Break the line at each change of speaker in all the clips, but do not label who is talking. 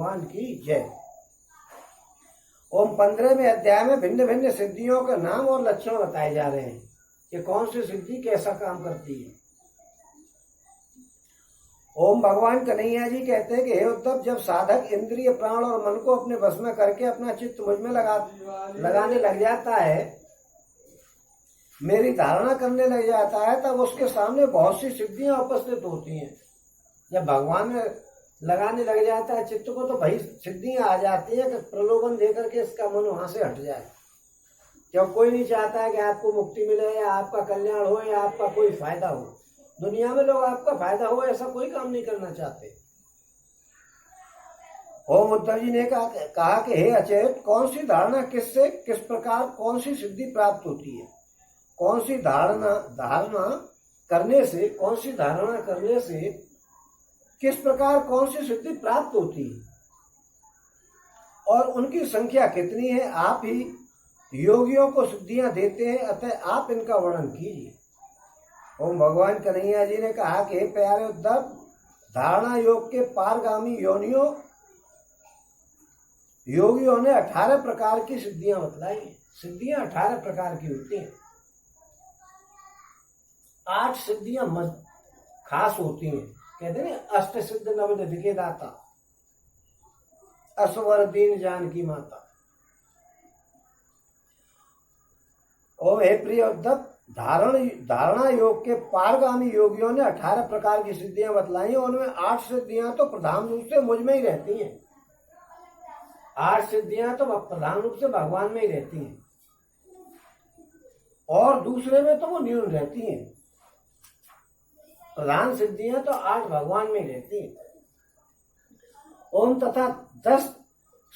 भगवान की जय। ओम 15वें अध्याय में भिन्न भिन्न सिद्धियों के नाम और लक्षण बताए जा रहे हैं कि कौन सी सिद्धि कैसा काम करती है। ओम भगवान कन्हैया जी कहते हैं कि हे उद्धव, जब साधक इंद्रिय प्राण और मन को अपने वश में करके अपना चित्त मुझ में लगाने लग जाता है, मेरी धारणा करने लग जाता है, तब उसके सामने बहुत सी सिद्धियां उपस्थित होती हैं। जब भगवान में लगाने लग जाता है चित्त को, तो भाई सिद्धियां आ जाती है कि प्रलोभन देकर के इसका मन वहां से हट जाए। जब कोई नहीं चाहता है कि आपको मुक्ति मिले या आपका कल्याण हो या आपका कोई फायदा हो। दुनिया में लोग आपका फायदा हो ऐसा कोई काम नहीं करना चाहते। ओम उद्धव जी ने कहा कि हे अचेत, कौन सी धारणा किससे किस प्रकार कौन सी सिद्धि प्राप्त होती है। कौन सी धारणा करने से किस प्रकार कौन सी सिद्धि प्राप्त होती है और उनकी संख्या कितनी है। आप ही योगियों को सिद्धियां देते हैं, अतः आप इनका वर्णन कीजिए। ओम भगवान कन्हैया जी ने कहा कि प्यारे उद्धव, धारणा योग के पारगामी योगियों ने 18 प्रकार की सिद्धियां बतलाई। सिद्धियां 18 प्रकार की होती हैं। 8 सिद्धियां खास होती हैं। कहते हैं अष्ट सिद्ध नवनिधि के दाता, असवर दीन जानकी माता। और हे प्रिय उद्धव, धारणा योग के पारगामी योगियों ने 18 प्रकार की सिद्धियां बतलाई। उनमें 8 सिद्धियां तो प्रधान रूप से मुझ में ही रहती हैं। 8 सिद्धियां तो प्रधान रूप से भगवान में ही रहती हैं और दूसरे में तो वो न्यून रहती हैं। प्रधान सिद्धियां तो 8 भगवान में रहती हैं। ओम तथा 10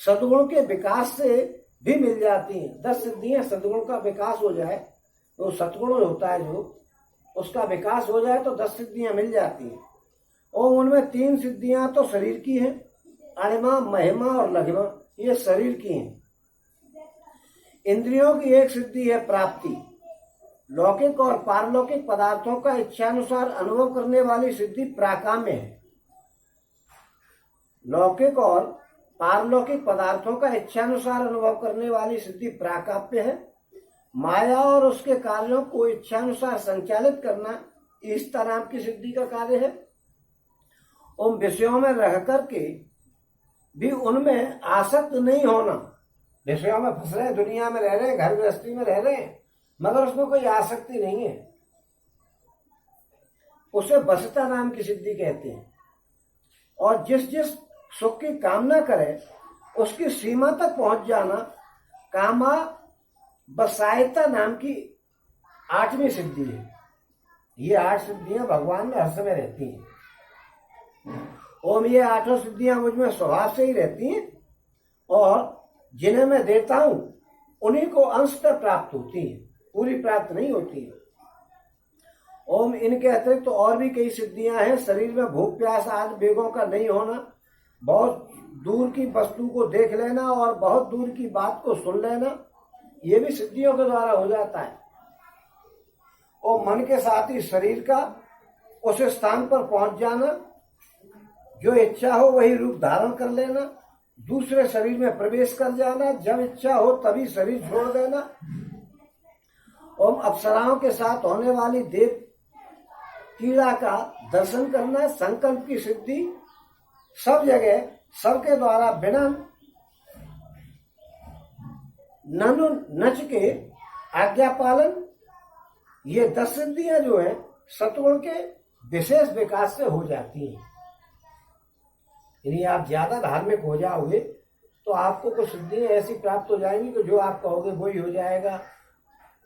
सद्गुण के विकास से भी मिल जाती हैं। 10 सिद्धियां सद्गुण का विकास हो जाए, तो सत्गुण होता है जो, उसका विकास हो जाए तो 10 सिद्धियां मिल जाती हैं। और उनमें 3 सिद्धियां तो शरीर की हैं, अणिमा, महिमा और लघिमा, ये शरीर की हैं। इंद्रियों की एक सिद्धि है प्राप्ति। लौकिक और पारलौकिक पदार्थों का इच्छानुसार अनुभव करने वाली सिद्धि प्राकाम्य है। लौकिक और पारलौकिक पदार्थों का इच्छानुसार अनुभव करने वाली सिद्धि प्राकाम्य है। माया और उसके कार्यों को इच्छानुसार संचालित करना ईष्टा नाम की सिद्धि का कार्य है। उन विषयों में रह करके भी उनमें आसक्त नहीं होना। विषयों में फंस रहे, दुनिया में रह रहे, घर गृहस्थी में रह रहे हैं, मगर उसमें कोई आसक्ति नहीं है, उसे वशता नाम की सिद्धि कहते हैं। और जिस जिस सुख की कामना करे उसकी सीमा तक पहुंच जाना कामा बसायता नाम की 8वीं सिद्धि है। ये 8 सिद्धियां भगवान में हर समय रहती हैं। ओम, ये 8 सिद्धियां मुझ में स्वभाव से ही रहती हैं और जिन्हें मैं देता हूं उन्हीं को अंशतः प्राप्त होती है, पूरी प्राप्त नहीं होती है। ओम, इनके अतिरिक्त तो और भी कई सिद्धियां हैं। शरीर में भूख प्यास आदि वेगों का नहीं होना, बहुत दूर की वस्तु को देख लेना और बहुत दूर की बात को सुन लेना, ये भी सिद्धियों के द्वारा हो जाता है। और मन के साथ ही शरीर का उस स्थान पर पहुंच जाना, जो इच्छा हो वही रूप धारण कर लेना, दूसरे शरीर में प्रवेश कर जाना, जब इच्छा हो तभी शरीर छोड़ देना। और अप्सराओं के साथ होने वाली देव क्रीड़ा का दर्शन करना, संकल्प की सिद्धि सब जगह सबके द्वारा बिना ननु नच के आज्ञा पालन, ये 10 सिद्धियां जो है सत्गुण के विशेष विकास से हो जाती हैं। यदि आप ज्यादा धार्मिक हो जाओगे तो आपको कुछ सिद्धियां ऐसी प्राप्त हो जाएंगी कि जो आप कहोगे वही हो जाएगा,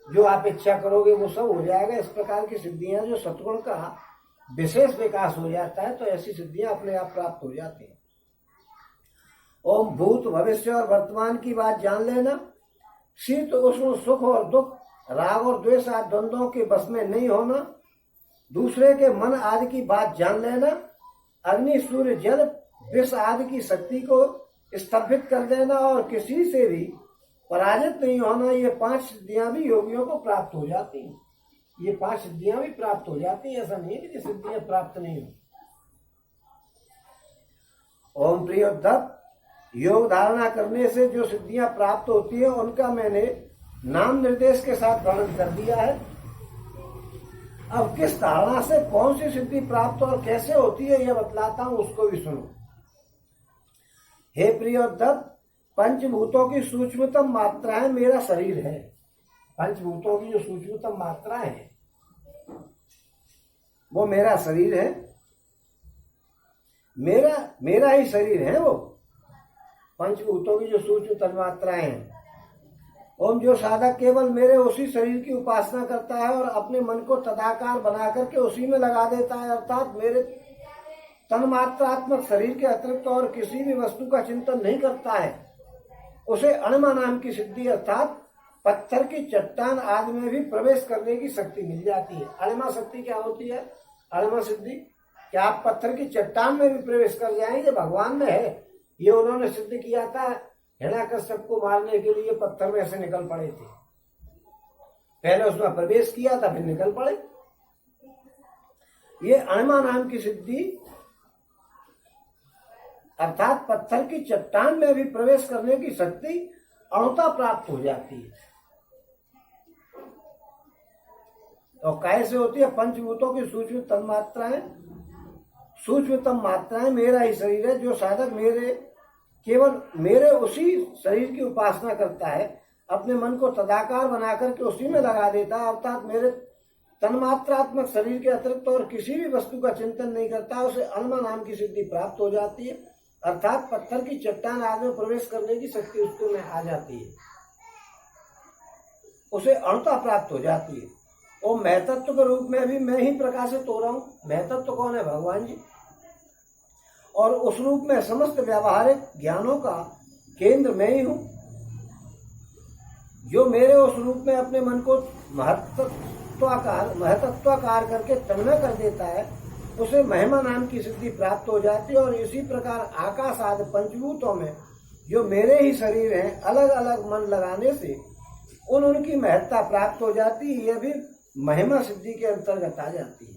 जो आप इच्छा करोगे वो सब हो जाएगा। इस प्रकार की सिद्धियां जो सत्गुण का विशेष विकास हो जाता है, तो ऐसी सिद्धियां अपने आप प्राप्त हो जाती हैं। ओम, भूत भविष्य और वर्तमान की बात जान लेना, शीत उष्ण सुख और दुख, राग और द्वेष आदि द्वंद्वों के बस में नहीं होना, दूसरे के मन आदि की बात जान लेना, अग्नि सूर्य जल विष आदि की शक्ति को स्तंभित कर देना और किसी से भी पराजित नहीं होना, ये 5 सिद्धियां भी योगियों को प्राप्त हो जाती हैं। ये 5 सिद्धियां भी प्राप्त हो जाती हैं, ऐसा नहीं है कि सिद्धियां प्राप्त नहीं हो। ओम प्रिय उद्धव, योग धारणा करने से जो सिद्धियां प्राप्त होती है उनका मैंने नाम निर्देश के साथ वर्णन कर दिया है। अब किस धारणा से कौन सी सिद्धि प्राप्त और कैसे होती है यह बतलाता हूं, उसको भी सुनो। हे प्रियोद्धत, पंचभूतों की सूक्ष्मतम मात्राएं मेरा शरीर है। पंचभूतों की जो सूक्ष्मतम मात्राएं हैं वो मेरा शरीर है, मेरा ही शरीर है वो। पंचभूतों की जो सूक्ष्मतम मात्राएं हैं, ओम जो साधक केवल मेरे उसी शरीर की उपासना करता है और अपने मन को तदाकार बना करके उसी में लगा देता है, अर्थात मेरे तन्मात्रात्मक शरीर के अतिरिक्त और किसी भी वस्तु का चिंतन नहीं करता है, उसे अणिमा नाम की सिद्धि अर्थात पत्थर की चट्टान आदि में भी प्रवेश करने की शक्ति मिल जाती है। अणिमा शक्ति क्या होती है? अणिमा सिद्धि, क्या आप पत्थर की चट्टान में भी प्रवेश कर जाएंगे? भगवान में है। ये उन्होंने सिद्ध किया था, हिरण्याकश्यप को मारने के लिए पत्थर में से निकल पड़े थे। पहले उसमें प्रवेश किया था, फिर निकल पड़े। ये अणिमा नाम की सिद्धि अर्थात पत्थर की चट्टान में भी प्रवेश करने की शक्ति अणुता प्राप्त हो जाती है। और कैसे होती है? पंचभूतों की सूक्ष्मतम मात्राएं मेरा ही शरीर है। जो साधक केवल मेरे उसी शरीर की उपासना करता है, अपने मन को तदाकार बनाकर के उसी में लगा देता है, अर्थात मेरे तन्मात्रात्मक शरीर के अतिरिक्त और किसी भी वस्तु का चिंतन नहीं करता, उसे अणिमा नाम की सिद्धि प्राप्त हो जाती है, अर्थात पत्थर की चट्टान आदि में प्रवेश करने की शक्ति उसको में आ जाती है, उसे अणुता प्राप्त हो जाती है। और महतत्व के रूप में भी मैं ही प्रकाशित हो रहा हूं। महतत्व कौन है? भगवान जी। और उस रूप में समस्त व्यावहारिक ज्ञानों का केंद्र मैं ही हूं। जो मेरे उस रूप में अपने मन को महतत्वाकार करके तन्मय कर देता है, उसे महिमा नाम की सिद्धि प्राप्त हो जाती है। और इसी प्रकार आकाश आदि पंचभूतों में जो मेरे ही शरीर हैं, अलग अलग मन लगाने से उनकी महत्ता प्राप्त हो जाती है। यह भी महिमा सिद्धि के अंतर्गत आ जाती है।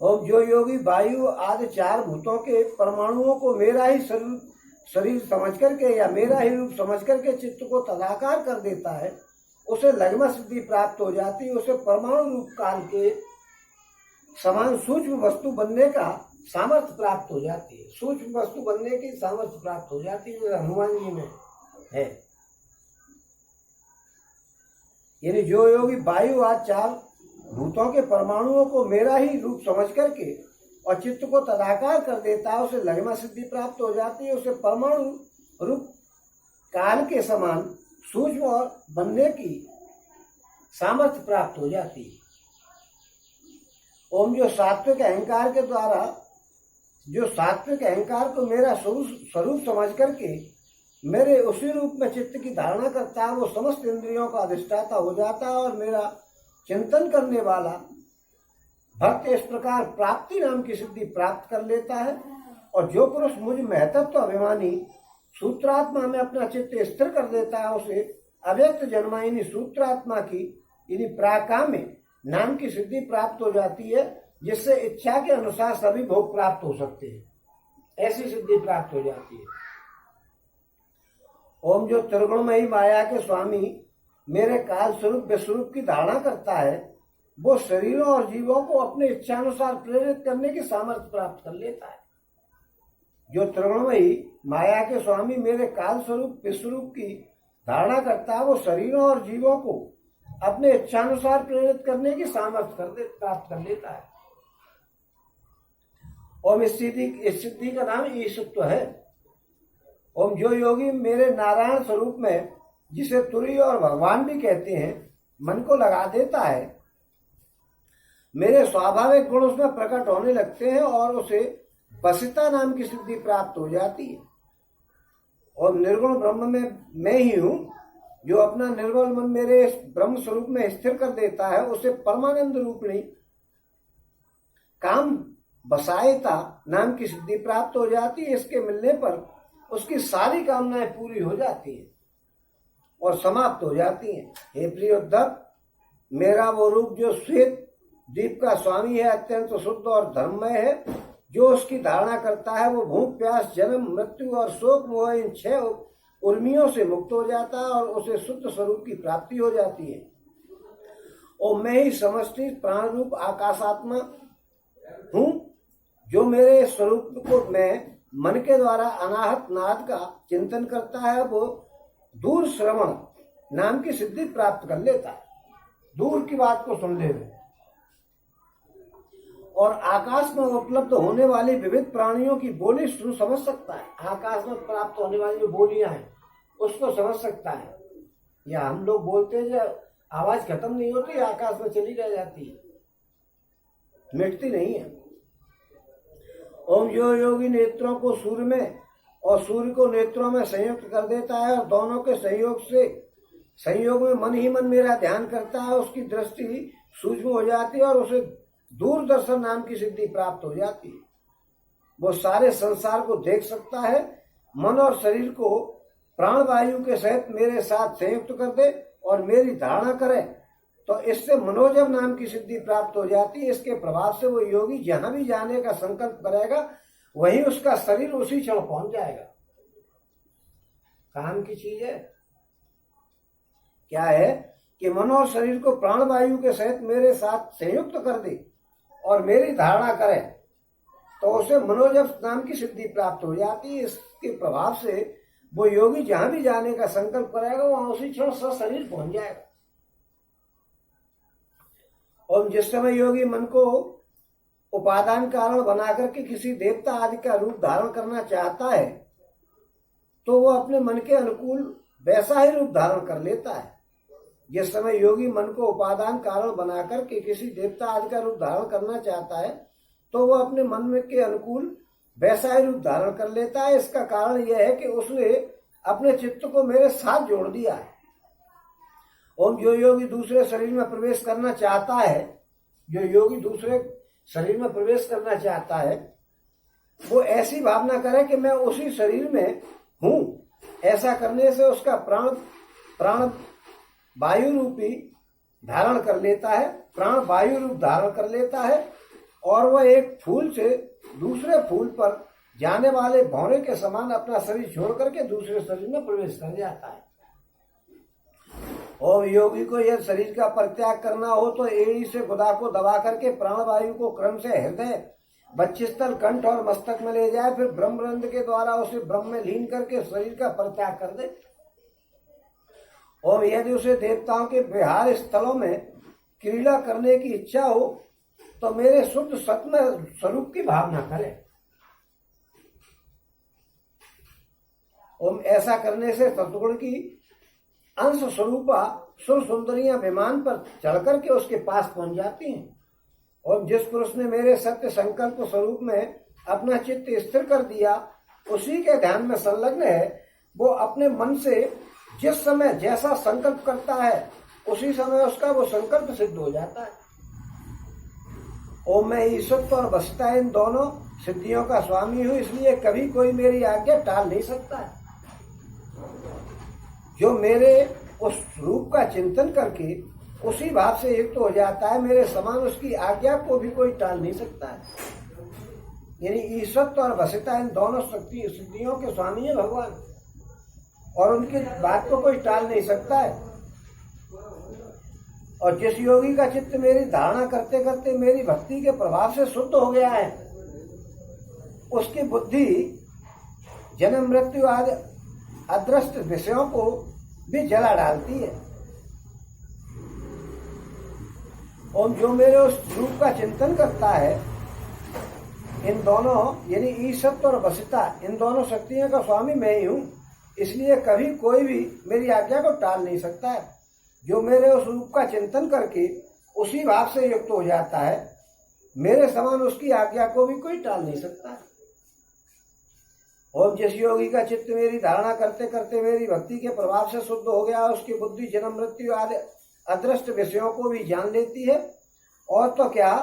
और जो योगी वायु आदि चार भूतों के परमाणुओं को मेरा ही शरीर समझ करके या मेरा ही रूप समझ करके चित्त को तदाकार कर देता है, उसे लघिमा सिद्धि प्राप्त हो जाती है। उसे परमाणु रूप काल के समान सूक्ष्म वस्तु बनने का सामर्थ्य प्राप्त हो जाती है। सूक्ष्म वस्तु बनने की सामर्थ्य प्राप्त हो जाती है, जो हनुमान जी में है। यानी जो योगी वायु आदि चार भूतों के परमाणुओं को मेरा ही रूप समझ करके और चित्त को तदाकार कर देता है, उसे लघिमा सिद्धि प्राप्त हो जाती है। उसे परमाणु रूप काल के समान सूक्ष्म और बनने की सामर्थ्य प्राप्त हो जाती है। ओम जो सात्विक अहंकार के द्वारा, जो सात्विक अहंकार को मेरा स्वरूप समझ करके मेरे उसी रूप में चित्त की धारणा करता है, वो समस्त इंद्रियों का अधिष्ठाता हो जाता है और मेरा चिंतन करने वाला भक्त इस प्रकार प्राप्ति नाम की सिद्धि प्राप्त कर लेता है। और जो पुरुष मुझ महतत्व अभिमानी सूत्रात्मा में अपना चित्त स्थिर कर देता है, उसे अव्यक्त जन्मायिनी सूत्रात्मा की यानी प्राकाम्य नाम की सिद्धि प्राप्त हो जाती है, जिससे इच्छा के अनुसार सभी भोग प्राप्त हो सकते हैं। ऐसी सिद्धि प्राप्त हो जाती है। ओम जो त्रिगुणमयी माया के स्वामी मेरे काल स्वरूप विश्वरूप की धारणा करता है, वो शरीरों और जीवों को अपने इच्छानुसार प्रेरित करने की सामर्थ्य प्राप्त कर लेता है। जो त्रिगुणमयी माया के स्वामी मेरे काल स्वरूप विश्वरूप की धारणा करता है, वो शरीरों और जीवों को अपने इच्छानुसार प्रेरित करने की सामर्थ्य प्राप्त कर लेता है। ओम इस सिद्धि का नाम ईशत्व है। ओम जो योगी मेरे नारायण स्वरूप में, जिसे तुरीय और भगवान भी कहते हैं, मन को लगा देता है, मेरे स्वाभाविक गुण उसमें प्रकट होने लगते हैं और उसे वसिता नाम की सिद्धि प्राप्त हो जाती है। और निर्गुण ब्रह्म में मैं ही हूं। जो अपना निर्मल मन मेरे इस ब्रह्म स्वरूप में स्थिर कर देता है, उसे परमानंद रूपणी काम बसायता नाम की सिद्धि प्राप्त हो जाती है। इसके मिलने पर उसकी सारी कामनाएं पूरी हो जाती है और समाप्त हो जाती हैं। हे प्रिय उद्धव, मेरा वो रूप जो श्वेत द्वीप का स्वामी है, अत्यंत शुद्ध और धर्ममय है, जो उसकी धारणा करता है वो भूख प्यास जन्म मृत्यु और शोक मोह इन 6 उर्मियों से मुक्त हो जाता है और उसे शुद्ध स्वरूप की प्राप्ति हो जाती है। और मैं ही समष्टि प्राण रूप आकाशात्मा हूँ। जो मेरे स्वरूप को मैं मन के द्वारा अनाहत नाद का चिंतन करता है वो दूर श्रवण नाम की सिद्धि प्राप्त कर लेता है, दूर की बात को सुन ले। और आकाश में उपलब्ध होने वाली विविध प्राणियों की बोली सुन समझ सकता है। आकाश में प्राप्त होने वाली जो बोलियां हैं उसको समझ सकता है। या हम लोग बोलते हैं जब आवाज खत्म नहीं होती, आकाश में चली रह जाती है, मिटती नहीं है। ओम जो योगी नेत्रों को सूर्य में और सूर्य को नेत्रों में संयुक्त कर देता है और दोनों के संयोग में मन ही मन मेरा ध्यान करता है, उसकी दृष्टि सूक्ष्म हो जाती है और उसे दूरदर्शन नाम की सिद्धि प्राप्त हो जाती है। वो सारे संसार को देख सकता है। मन और शरीर को प्राण वायु के सहित मेरे साथ संयुक्त कर दे और मेरी धारणा करे तो इससे मनोजव नाम की सिद्धि प्राप्त हो जाती है। इसके प्रभाव से वो योगी जहां भी जाने का संकल्प करेगा वहीं उसका शरीर उसी क्षण पहुंच जाएगा। काम की चीज है। क्या है कि मन और शरीर को प्राण वायु के सहित मेरे साथ संयुक्त कर दे और मेरी धारणा करे तो उसे मनोजव नाम की सिद्धि प्राप्त हो जाती है। इसके प्रभाव से वो योगी जहां भी जाने का संकल्प करेगा वहां उसी क्षण शरीर पहुंच जाएगा। और जिस समय योगी मन को उपादान कारण बनाकर के किसी देवता आदि का रूप धारण करना चाहता है तो वो अपने मन के अनुकूल वैसा ही रूप धारण कर लेता है। जिस समय योगी मन को उपादान कारण बनाकर के किसी देवता आदि का रूप धारण करना चाहता है तो वो अपने मन में के अनुकूल वैसा ही रूप धारण कर लेता है। इसका कारण यह है कि उसने अपने चित्त को मेरे साथ जोड़ दिया है। और जो योगी दूसरे शरीर में प्रवेश करना चाहता है, जो योगी दूसरे शरीर में प्रवेश करना चाहता है वो ऐसी भावना करे कि मैं उसी शरीर में हूं। ऐसा करने से उसका प्राण वायु रूपी धारण कर लेता है, प्राण वायु रूप धारण कर लेता है और वह एक फूल से दूसरे फूल पर जाने वाले भौरे के समान अपना शरीर छोड़ करके दूसरे शरीर में प्रवेश कर जाता है। और योगी को यह शरीर का परित्याग करना हो तो एड़ी से गुदा को दबा करके प्राण वायु को क्रम से हृदय, बक्षस्थल, कंठ और मस्तक में ले जाए, फिर ब्रह्मरंध्र के द्वारा उसे ब्रह्म में लीन करके शरीर का परित्याग कर दे। और यदि उसे देवताओं के विहार स्थलों में क्रीड़ा करने की इच्छा हो तो मेरे शुद्ध सत्य स्वरूप की भावना करे। और ऐसा करने से सतगुण की अंश स्वरूपा सुर सुंदरियां विमान पर चढ़ करके उसके पास पहुंच जाती हैं। और जिस पुरुष ने मेरे सत्य संकल्प स्वरूप में अपना चित्त स्थिर कर दिया, उसी के ध्यान में संलग्न है, वो अपने मन से जिस समय जैसा संकल्प करता है उसी समय उसका वो संकल्प सिद्ध हो जाता है। ओम मैं ईश्वर और वशिष्ठा इन दोनों सिद्धियों का स्वामी हूं, इसलिए कभी कोई मेरी आज्ञा टाल नहीं सकता है। जो मेरे उस रूप का चिंतन करके उसी भाव से युक्त हो जाता है, मेरे समान उसकी आज्ञा को भी कोई टाल नहीं सकता है। यानी ईश्वर और वशिष्ठा इन दोनों सिद्धियों के स्वामी है भगवान, और उनकी बात को कोई टाल नहीं सकता है। और जिस योगी का चित्त मेरी धारणा करते करते मेरी भक्ति के प्रभाव से शुद्ध हो गया है, उसकी बुद्धि जन्म मृत्यु आदि अदृष्ट विषयों को भी जला डालती है। और जो मेरे उस रूप का चिंतन करता है, इन दोनों यानी ईश्वर और वशिष्ठा इन दोनों शक्तियों का स्वामी मैं ही हूं, इसलिए कभी कोई भी मेरी आज्ञा को टाल नहीं सकता है। जो मेरे उस रूप का चिंतन करके उसी भाव से युक्त हो जाता है, मेरे समान उसकी आज्ञा को भी कोई टाल नहीं सकता है। और जिस योगी का चित्त मेरी धारणा करते करते मेरी भक्ति के प्रभाव से शुद्ध हो गया, उसकी बुद्धि जन्म मृत्यु आदि अदृष्ट विषयों को भी जान लेती है, और तो क्या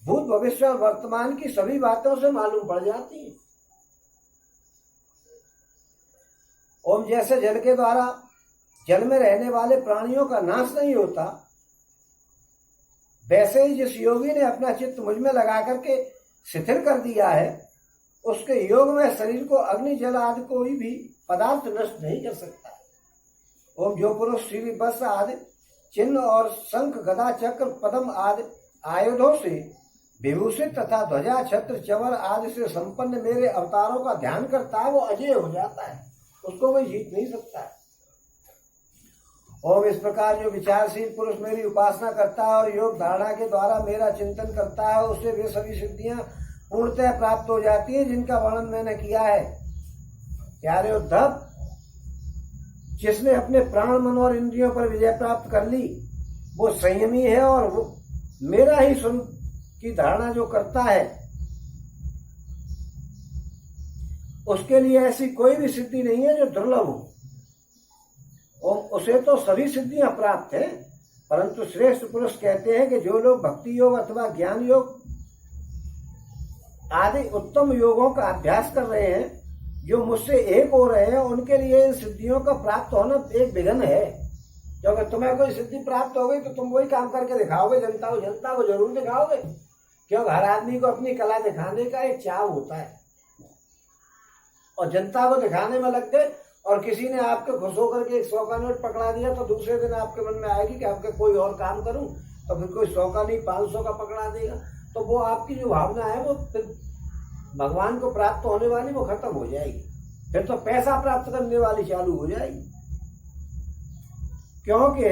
भूत भविष्य और वर्तमान की सभी बातों से मालूम पड़ जाती है। ओम जैसे जल के द्वारा जल में रहने वाले प्राणियों का नाश नहीं होता, वैसे ही जिस योगी ने अपना चित्त मुझ में लगा करके शिथिल कर दिया है, उसके योग में शरीर को अग्नि जल आदि कोई भी पदार्थ नष्ट नहीं कर सकता। ओम जो पुरुष श्री बस आदि चिन्ह और शंख गदा चक्र पद्म आदि आयुधों से विभूषित तथा ध्वजा छत्र चवर आदि से संपन्न मेरे अवतारों का ध्यान करता है, वो अजय हो जाता है, उसको कोई जीत नहीं सकता है। ओम इस प्रकार जो विचारशील पुरुष मेरी उपासना करता है और योग धारणा के द्वारा मेरा चिंतन करता है, उससे वे सभी सिद्धियां पूर्णतः प्राप्त हो जाती है जिनका वर्णन मैंने किया है। प्यारे उद्धव, जिसने अपने प्राण मन और इंद्रियों पर विजय प्राप्त कर ली वो संयमी है, और वो मेरा ही स्वरूप की धारणा जो करता है उसके लिए ऐसी कोई भी सिद्धि नहीं है जो दुर्लभ हो। और उसे तो सभी सिद्धियां प्राप्त है, परंतु श्रेष्ठ पुरुष कहते हैं कि जो लोग भक्ति योग अथवा ज्ञान योग आदि उत्तम योगों का अभ्यास कर रहे हैं, जो मुझसे एक हो रहे हैं, उनके लिए इन सिद्धियों का प्राप्त होना एक विघ्न है। क्योंकि तुम्हें कोई सिद्धि प्राप्त हो गई तो तुम वही काम करके दिखाओगे, जनता को जरूर दिखाओगे, क्योंकि हर आदमी को अपनी कला दिखाने का एक चाव होता है। और जनता को दिखाने में लग गए और किसी ने आपके खुश होकर के 100 का नोट पकड़ा दिया तो दूसरे दिन आपके मन में आएगी कि आपके कोई और काम करूं, तो फिर कोई 100 का नहीं 500 का पकड़ा देगा, तो वो आपकी जो भावना है वो फिर भगवान को प्राप्त होने वाली वो खत्म हो जाएगी, फिर तो पैसा प्राप्त करने वाली चालू हो जाएगी। क्योंकि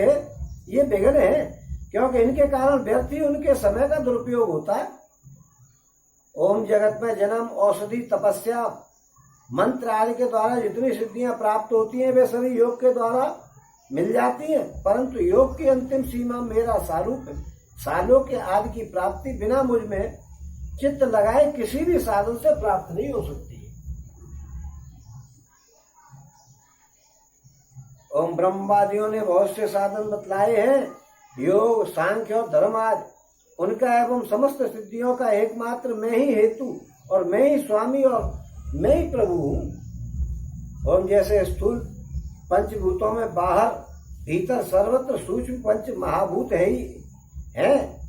ये विघ्न है, क्योंकि इनके कारण व्यक्ति उनके समय का दुरुपयोग होता है। ओम जगत में जन्म औषधि तपस्या मंत्र आदि के द्वारा जितनी सिद्धियां प्राप्त होती हैं वे सभी योग के द्वारा मिल जाती हैं, परंतु योग की अंतिम सीमा मेरा सारूप सालोक्य आदि की प्राप्ति बिना मुझ में चित्त लगाए किसी भी साधन से प्राप्त नहीं हो सकती। ओम ब्रह्मवादियों ने बहुत से साधन बतलाए हैं, योग सांख्य और धर्म आदि, उनका एवं समस्त सिद्धियों का एकमात्र मैं ही हेतु और मैं ही स्वामी और मैं ही प्रभु हूं। ओम जैसे स्थूल पंचभूतों में बाहर भीतर सर्वत्र सूक्ष्म पंच महाभूत है ही है।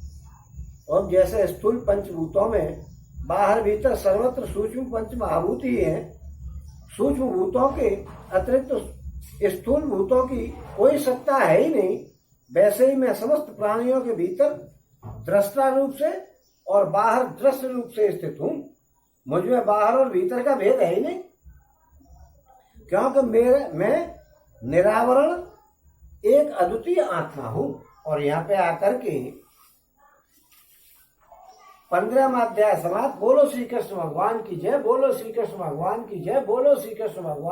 और जैसे स्थूल पंचभूतों में बाहर भीतर सर्वत्र सूक्ष्म पंच महाभूत ही है, सूक्ष्म भूतों के अतिरिक्त स्थूल भूतों की कोई सत्ता है ही नहीं, वैसे ही मैं समस्त प्राणियों के भीतर दृष्टा रूप से और बाहर दृश्य रूप से स्थित हूं। मुझ में बाहर और भीतर का भेद है ही नहीं, क्योंकि मैं निरावरण एक अद्वितीय आत्मा हूं। और यहाँ पे आकर के 15वां अध्याय समाप्त। बोलो श्री कृष्ण भगवान की जय, बोलो श्री कृष्ण भगवान की जय, बोलो श्री कृष्ण भगवान।